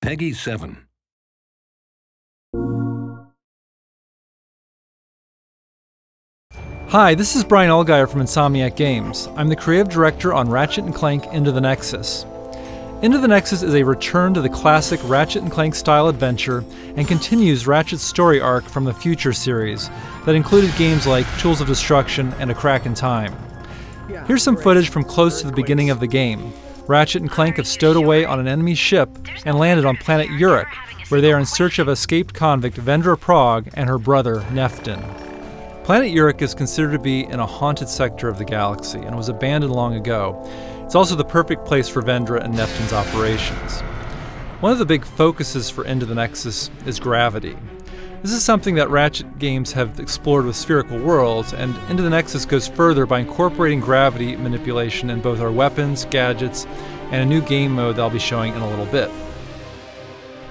Peggy 7. Hi, this is Brian Allgeier from Insomniac Games. I'm the creative director on Ratchet & Clank Into the Nexus. Into the Nexus is a return to the classic Ratchet & Clank style adventure and continues Ratchet's story arc from the Future series that included games like Tools of Destruction and A Crack in Time. Here's some footage from close to the beginning of the game. Ratchet and Clank have stowed away on an enemy ship and landed on planet Uruk, where they are in search of escaped convict Vendra Prague and her brother Neftin. Planet Uruk is considered to be in a haunted sector of the galaxy and was abandoned long ago. It's also the perfect place for Vendra and Neftin's operations. One of the big focuses for Into the Nexus is gravity. This is something that Ratchet games have explored with spherical worlds, and Into the Nexus goes further by incorporating gravity manipulation in both our weapons, gadgets, and a new game mode that I'll be showing in a little bit.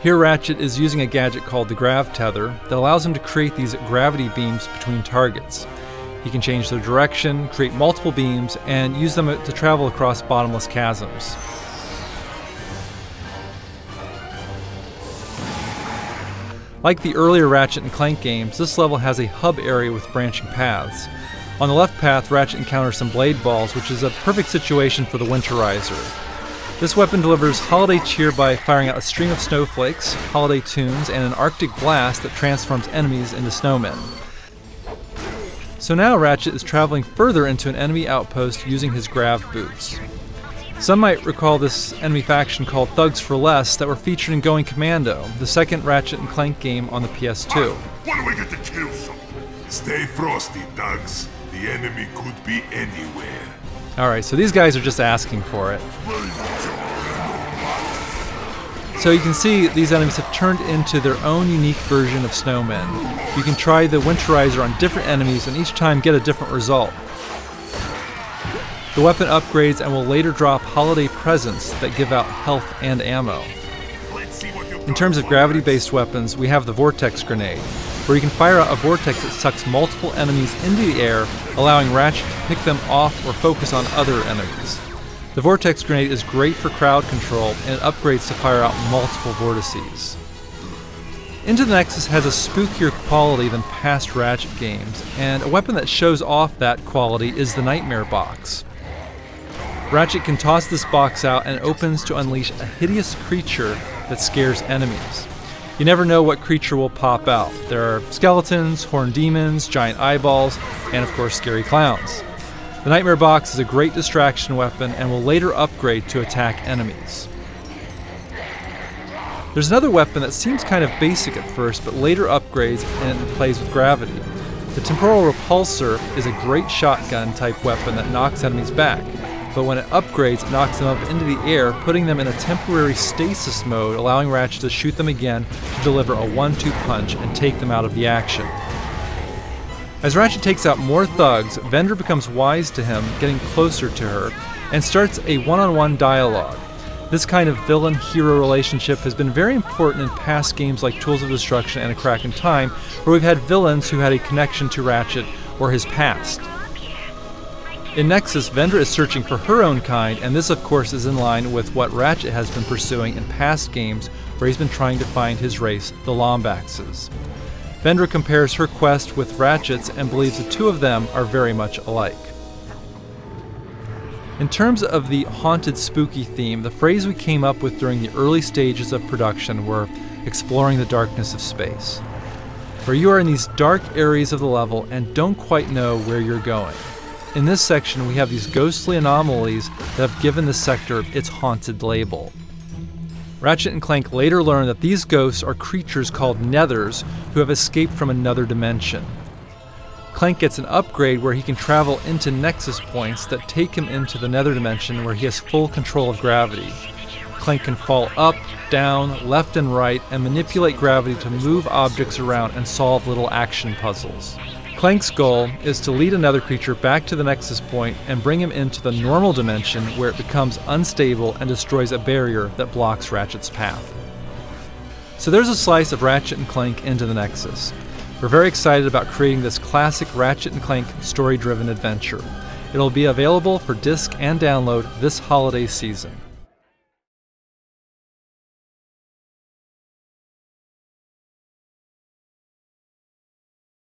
Here Ratchet is using a gadget called the Grav Tether that allows him to create these gravity beams between targets. He can change their direction, create multiple beams, and use them to travel across bottomless chasms. Like the earlier Ratchet and Clank games, this level has a hub area with branching paths. On the left path, Ratchet encounters some blade balls, which is a perfect situation for the Winterizer. This weapon delivers holiday cheer by firing out a string of snowflakes, holiday tunes, and an Arctic blast that transforms enemies into snowmen. So now Ratchet is traveling further into an enemy outpost using his grav boots. Some might recall this enemy faction called Thugs for Less that were featured in Going Commando, the second Ratchet and Clank game on the PS2. What do we get to kill some? Stay frosty, Thugs. The enemy could be anywhere. Alright, so these guys are just asking for it. So you can see these enemies have turned into their own unique version of snowmen. You can try the Winterizer on different enemies and each time get a different result. The weapon upgrades and will later drop holiday presents that give out health and ammo. In terms of gravity-based weapons, we have the Vortex Grenade, where you can fire out a vortex that sucks multiple enemies into the air, allowing Ratchet to pick them off or focus on other enemies. The Vortex Grenade is great for crowd control, and it upgrades to fire out multiple vortices. Into the Nexus has a spookier quality than past Ratchet games, and a weapon that shows off that quality is the Nightmare Box. Ratchet can toss this box out and it opens to unleash a hideous creature that scares enemies. You never know what creature will pop out. There are skeletons, horned demons, giant eyeballs, and of course scary clowns. The Nightmare Box is a great distraction weapon and will later upgrade to attack enemies. There's another weapon that seems kind of basic at first, but later upgrades and plays with gravity. The Temporal Repulsor is a great shotgun type weapon that knocks enemies back, but when it upgrades, it knocks them up into the air, putting them in a temporary stasis mode, allowing Ratchet to shoot them again to deliver a 1-2 punch and take them out of the action. As Ratchet takes out more thugs, Vendra becomes wise to him, getting closer to her, and starts a one-on-one dialogue. This kind of villain-hero relationship has been very important in past games like Tools of Destruction and A Crack in Time, where we've had villains who had a connection to Ratchet or his past. In Nexus, Vendra is searching for her own kind, and this of course is in line with what Ratchet has been pursuing in past games where he's been trying to find his race, the Lombaxes. Vendra compares her quest with Ratchet's and believes the two of them are very much alike. In terms of the haunted spooky theme, the phrase we came up with during the early stages of production were exploring the darkness of space, where you are in these dark areas of the level and don't quite know where you're going. In this section, we have these ghostly anomalies that have given this sector its haunted label. Ratchet and Clank later learn that these ghosts are creatures called Nethers who have escaped from another dimension. Clank gets an upgrade where he can travel into Nexus points that take him into the Nether dimension where he has full control of gravity. Clank can fall up, down, left and right, and manipulate gravity to move objects around and solve little action puzzles. Clank's goal is to lead another creature back to the Nexus point and bring him into the normal dimension where it becomes unstable and destroys a barrier that blocks Ratchet's path. So there's a slice of Ratchet and Clank Into the Nexus. We're very excited about creating this classic Ratchet and Clank story-driven adventure. It'll be available for disc and download this holiday season.